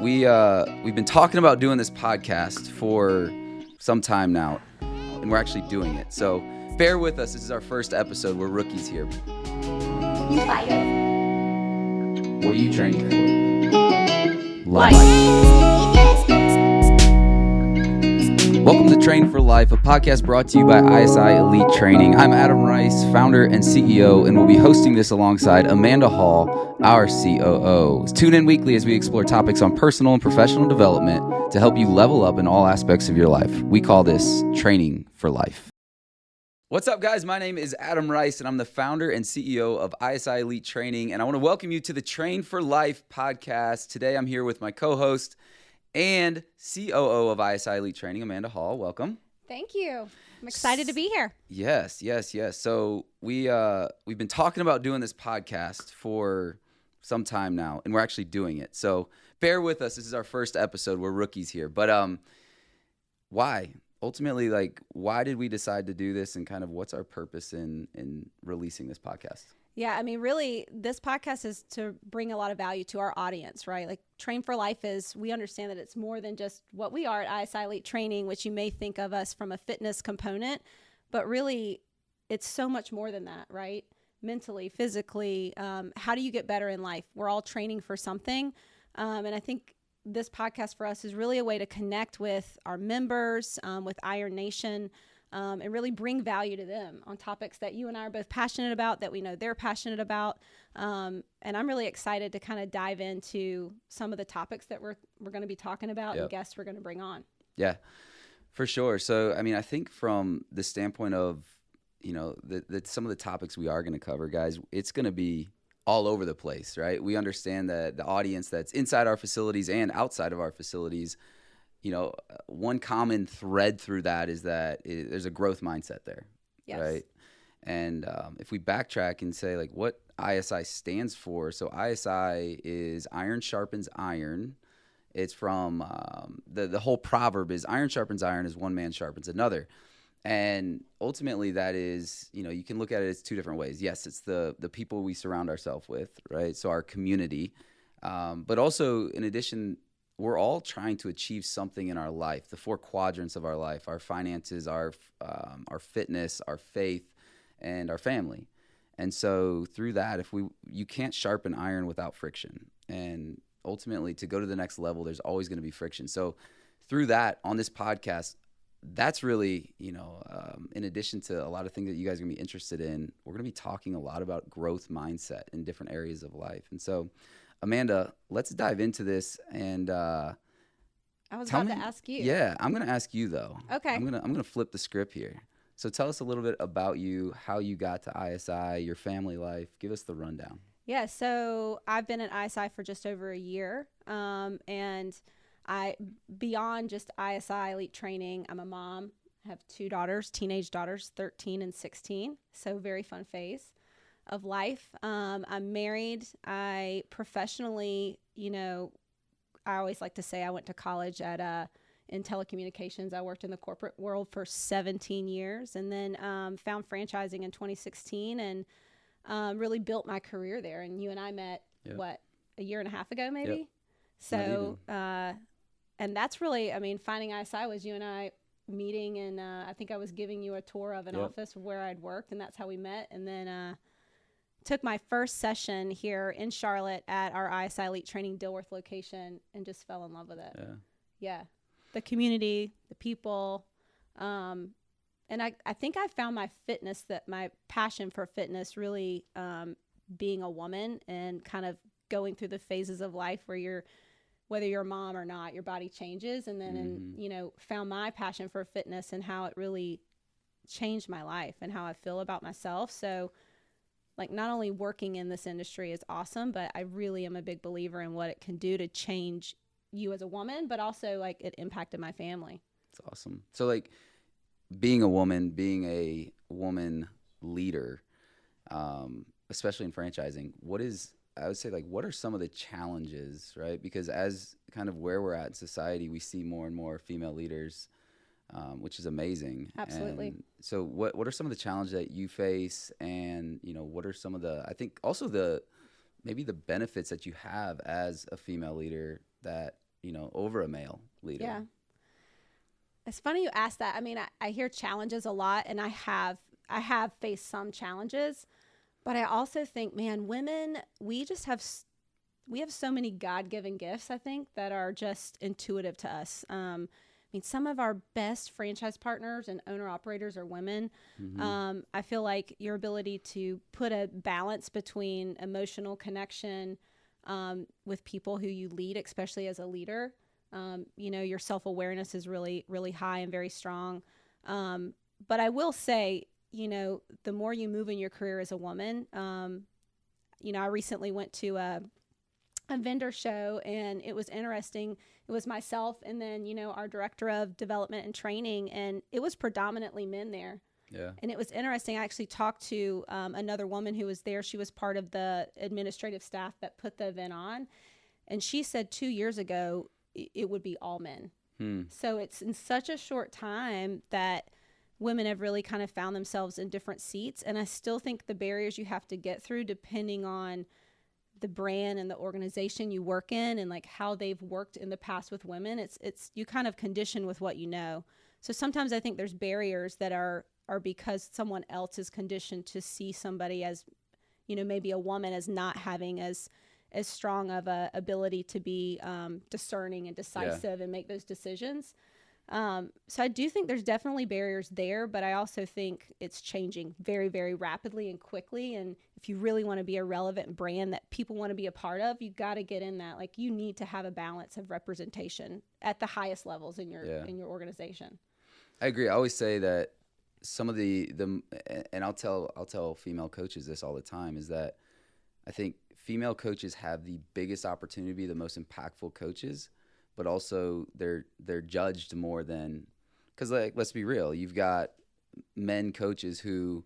we've been talking about doing this podcast for some time now, and we're actually doing it. So bear with us. This is our first episode. We're rookies here. What are you training for? Life. Welcome to Train for Life, a podcast brought to you by ISI Elite Training. I'm Adam Rice, founder and CEO, and we'll be hosting this alongside Amanda Hall, our COO. Tune in weekly as we explore topics on personal and professional development to help you level up in all aspects of your life. We call this Training for Life. What's up, guys? My name is Adam Rice, and I'm the founder and CEO of ISI Elite Training, and I want to welcome you to the Train for Life podcast. Today, I'm here with my co-host and COO of ISI Elite Training, Amanda Hall. Welcome. Thank you. I'm excited to be here. Yes. So we've been talking about doing this podcast for some time now, and we're actually doing it. So bear with us. This is our first episode. We're rookies here. But why? Ultimately, why did we decide to do this, and kind of what's our purpose in releasing this podcast? Yeah, I mean, really, this podcast is to bring a lot of value to our audience, right? Like, Train for Life we understand that it's more than just what we are at ISI Elite Training, which you may think of us from a fitness component, but really, it's so much more than that, right? Mentally, physically, how do you get better in life? We're all training for something, and I think this podcast for us is really a way to connect with our members, with Iron Nation, and really bring value to them on topics that you and I are both passionate about, that we know they're passionate about. And I'm really excited to kind of dive into some of the topics that we're going to be talking about and guests we're going to bring on. Yeah, for sure. So, I mean, I think from the standpoint of, that some of the topics we are going to cover, guys, it's going to be all over the place, right? We understand that the audience that's inside our facilities and outside of our facilities, one common thread through that is that there's a growth mindset there, right? And if we backtrack and say, what ISI stands for, so ISI is iron sharpens iron. It's from the whole proverb is iron sharpens iron as one man sharpens another. And ultimately that is, you can look at it as two different ways. Yes, it's the people we surround ourselves with, right? So our community, but also in addition, we're all trying to achieve something in our life, the four quadrants of our life, our finances, our fitness, our faith, and our family. And so through that, you can't sharpen iron without friction. And ultimately, to go to the next level, there's always going to be friction. So through that, on this podcast, that's really, in addition to a lot of things that you guys are going to be interested in, we're going to be talking a lot about growth mindset in different areas of life. And so, Amanda, let's dive into this. And I was about to ask you. Yeah, I'm going to ask you though. Okay. I'm going to flip the script here. So tell us a little bit about you, how you got to ISI, your family life. Give us the rundown. Yeah, so I've been at ISI for just over a year, and beyond just ISI Elite Training, I'm a mom. I have two daughters, teenage daughters, 13 and 16. So very fun phase of life. I'm married. I professionally, I always like to say I went to college in telecommunications. I worked in the corporate world for 17 years and then found franchising in 2016 and really built my career there. And you and I met, a year and a half ago maybe? Yep. So, and that's really, finding ISI was you and I meeting, and I think I was giving you a tour of an office where I'd worked, and that's how we met. And then took my first session here in Charlotte at our ISI Elite Training Dilworth location and just fell in love with it. Yeah. The community, the people. And I think I found my passion for fitness really being a woman and kind of going through the phases of life where whether you're a mom or not, your body changes. And then, found my passion for fitness and how it really changed my life and how I feel about myself. So not only working in this industry is awesome, but I really am a big believer in what it can do to change you as a woman, but also it impacted my family. It's awesome. So being a woman leader, especially in franchising, what are some of the challenges, right? Because as kind of where we're at in society, we see more and more female leaders, which is amazing. Absolutely. And so what are some of the challenges that you face, and what are some of the, I think also maybe the benefits that you have as a female leader that over a male leader. Yeah. It's funny you asked that. I mean, I hear challenges a lot, and I have faced some challenges, but I also think, man, women, we have so many God-given gifts, I think, that are just intuitive to us. I mean, some of our best franchise partners and owner operators are women. Mm-hmm. I feel like your ability to put a balance between emotional connection with people who you lead, especially as a leader, your self-awareness is really, really high and very strong. But I will say, the more you move in your career as a woman, I recently went to a vendor show, and it was interesting. It was myself and then, our director of development and training, and it was predominantly men there. Yeah. And it was interesting. I actually talked to another woman who was there. She was part of the administrative staff that put the event on. And she said 2 years ago, it would be all men. So it's in such a short time that women have really kind of found themselves in different seats. And I still think the barriers you have to get through, depending on the brand and the organization you work in and like how they've worked in the past with women, it's you kind of condition with what you know. So sometimes I think there's barriers that are because someone else is conditioned to see somebody as, maybe a woman as not having as strong of a ability to be discerning and decisive and make those decisions. So I do think there's definitely barriers there, but I also think it's changing very, very rapidly and quickly. And if you really want to be a relevant brand that people want to be a part of, you got to get in that. Like, you need to have a balance of representation at the highest levels in your organization. I agree. I always say that some of the and I'll tell female coaches this all the time, is that I think female coaches have the biggest opportunity to be the most impactful coaches, but also they're judged more than, because, like, let's be real, you've got men coaches who,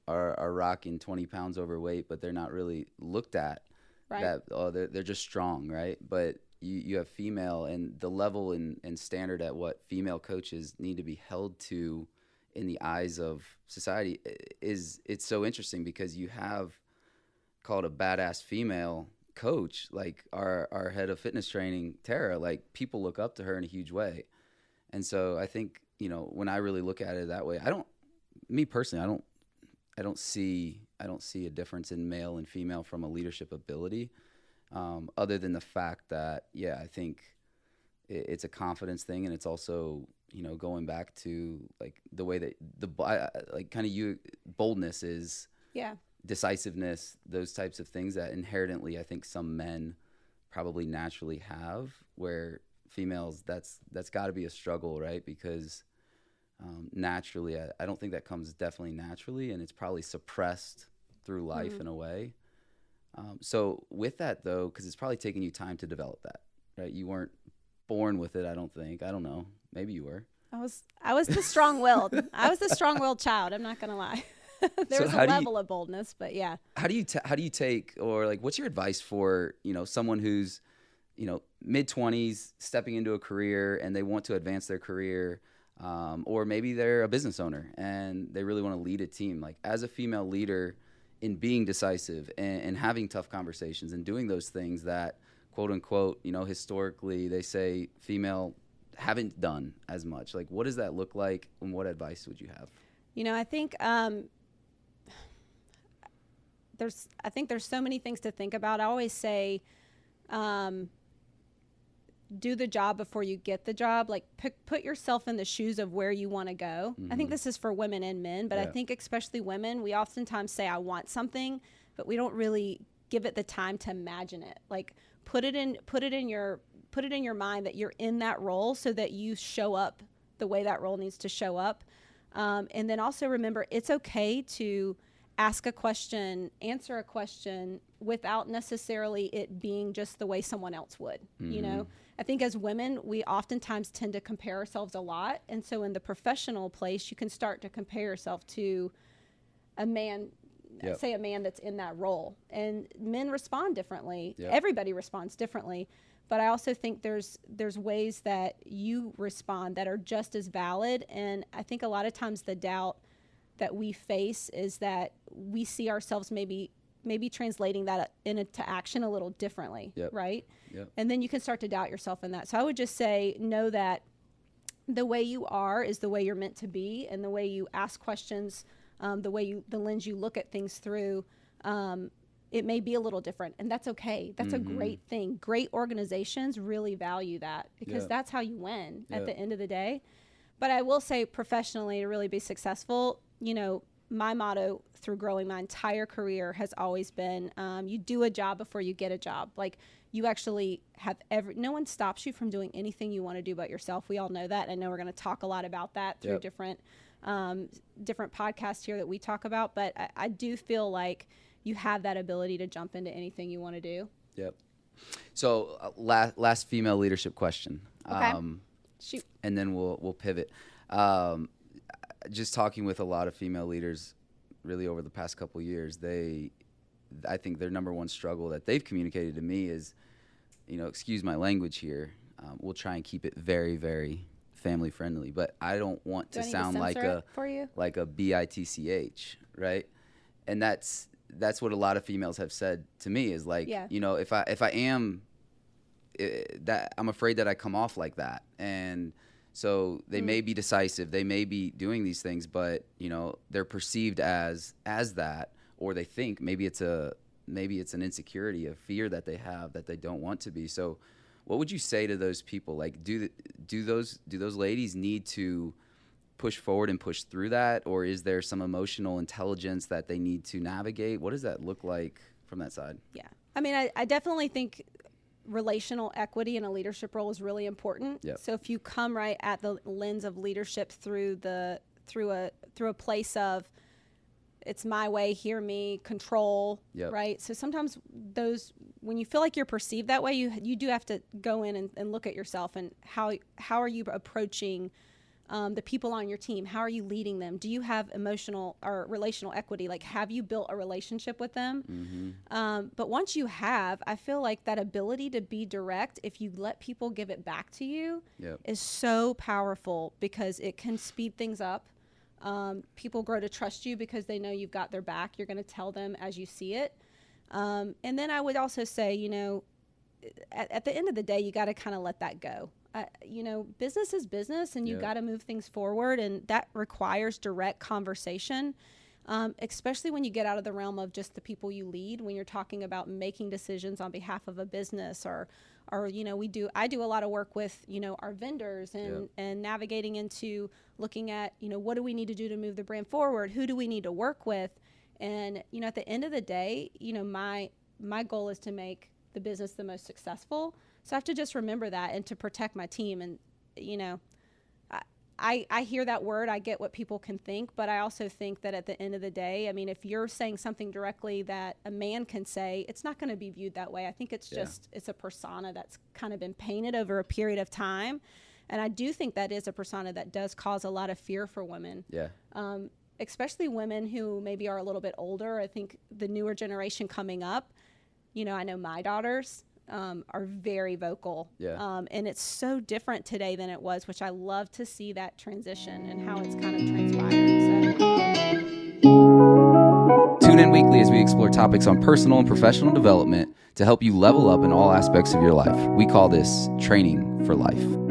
are rocking 20 pounds overweight, but they're not really looked at. Right. That they're just strong, right? But you have female, and the level and standard at what female coaches need to be held to in the eyes of society it's so interesting, because you have called a badass female coach, like our head of fitness training, Tara. Like, people look up to her in a huge way. And so I think, when I really look at it that way, I don't see a difference in male and female from a leadership ability, other than the fact that, I think it's a confidence thing. And it's also, going back to like the way that boldness is, decisiveness, those types of things that inherently I think some men probably naturally have, where females, that's got to be a struggle, right? Because naturally, I don't think that comes definitely naturally, and it's probably suppressed through life in a way. So with that, though, because it's probably taken you time to develop that, right? You weren't born with it, I don't think. I don't know. Maybe you were. I was the strong-willed. I was the strong-willed child. I'm not gonna lie. There's a level of boldness, but yeah. How do you take, or like, what's your advice for, someone who's, mid-20s, stepping into a career and they want to advance their career, or maybe they're a business owner and they really want to lead a team, like, as a female leader, in being decisive and having tough conversations and doing those things that, quote unquote, historically they say female haven't done as much. Like, what does that look like, and what advice would you have? I think there's so many things to think about. I always say, do the job before you get the job. Like, put yourself in the shoes of where you want to go. I think this is for women and men, but I think especially women, we oftentimes say, I want something, but we don't really give it the time to imagine it. Like, put it in your mind that you're in that role, so that you show up the way that role needs to show up. And then also remember, it's okay to ask a question, answer a question, without necessarily it being just the way someone else would. I think as women, we oftentimes tend to compare ourselves a lot. And so in the professional place, you can start to compare yourself to a man, say a man that's in that role. And men respond differently. Everybody responds differently. But I also think there's ways that you respond that are just as valid. And I think a lot of times the doubt that we face is that we see ourselves maybe maybe translating that into action a little differently, right? Yep. And then you can start to doubt yourself in that. So I would just say, know that the way you are is the way you're meant to be, and the way you ask questions, the lens you look at things through, it may be a little different, and that's okay. That's a great thing. Great organizations really value that, because that's how you win at the end of the day. But I will say, professionally, to really be successful, you know, my motto through growing my entire career has always been, you do a job before you get a job. Like, you actually have no one stops you from doing anything you want to do about yourself. We all know that. I know we're going to talk a lot about that through different podcasts here that we talk about. But I do feel like you have that ability to jump into anything you want to do. Yep. So last female leadership question. Okay. Shoot. And then we'll pivot. Just talking with a lot of female leaders really over the past couple of years, I think their number one struggle that they've communicated to me is, you know, excuse my like we'll try and keep it very, very family friendly, but I don't want to sound like a bitch, right? And that's what a lot of females have said to me is like, you know, if I am that, I'm afraid that I come off like that. And so they may be decisive, they may be doing these things, but you know, they're perceived as that, or they think maybe it's an insecurity, a fear that they have that they don't want to be. So what would you say to those people? Like, do those ladies need to push forward and push through that, or is there some emotional intelligence that they need to navigate? What does that look like from that side? Yeah. I mean, I definitely think relational equity in a leadership role is really important. Yep. So if you come right at the lens of leadership through a place of, it's my way, hear me, control, right? So sometimes when you feel like you're perceived that way, you do have to go in and look at yourself, and how are you approaching the people on your team? How are you leading them? Do you have emotional or relational equity? Like, have you built a relationship with them? But once you have, I feel like that ability to be direct, if you let people give it back to you, is so powerful, because it can speed things up. People grow to trust you because they know you've got their back. You're going to tell them as you see it. And then I would also say, you know, at the end of the day, you got to kind of let that go. You know, business is business, and you got to move things forward, and that requires direct conversation, especially when you get out of the realm of just the people you lead, when you're talking about making decisions on behalf of a business, or you know, I do a lot of work with, you know, our vendors and navigating into looking at, you know, what do we need to do to move the brand forward? Who do we need to work with? And, you know, at the end of the day, you know, my goal is to make the business the most successful. So I have to just remember that, and to protect my team. And, you know, I hear that word, I get what people can think, but I also think that at the end of the day, I mean, if you're saying something directly that a man can say, it's not going to be viewed that way. I think it's just, it's a persona that's kind of been painted over a period of time. And I do think that is a persona that does cause a lot of fear for women. Yeah. Especially women who maybe are a little bit older. I think the newer generation coming up, you know, I know my daughters are very vocal. And it's so different today than it was, which I love to see that transition and how it's kind of transpired. Tune in weekly as we explore topics on personal and professional development to help you level up in all aspects of your life. We call this Training for Life.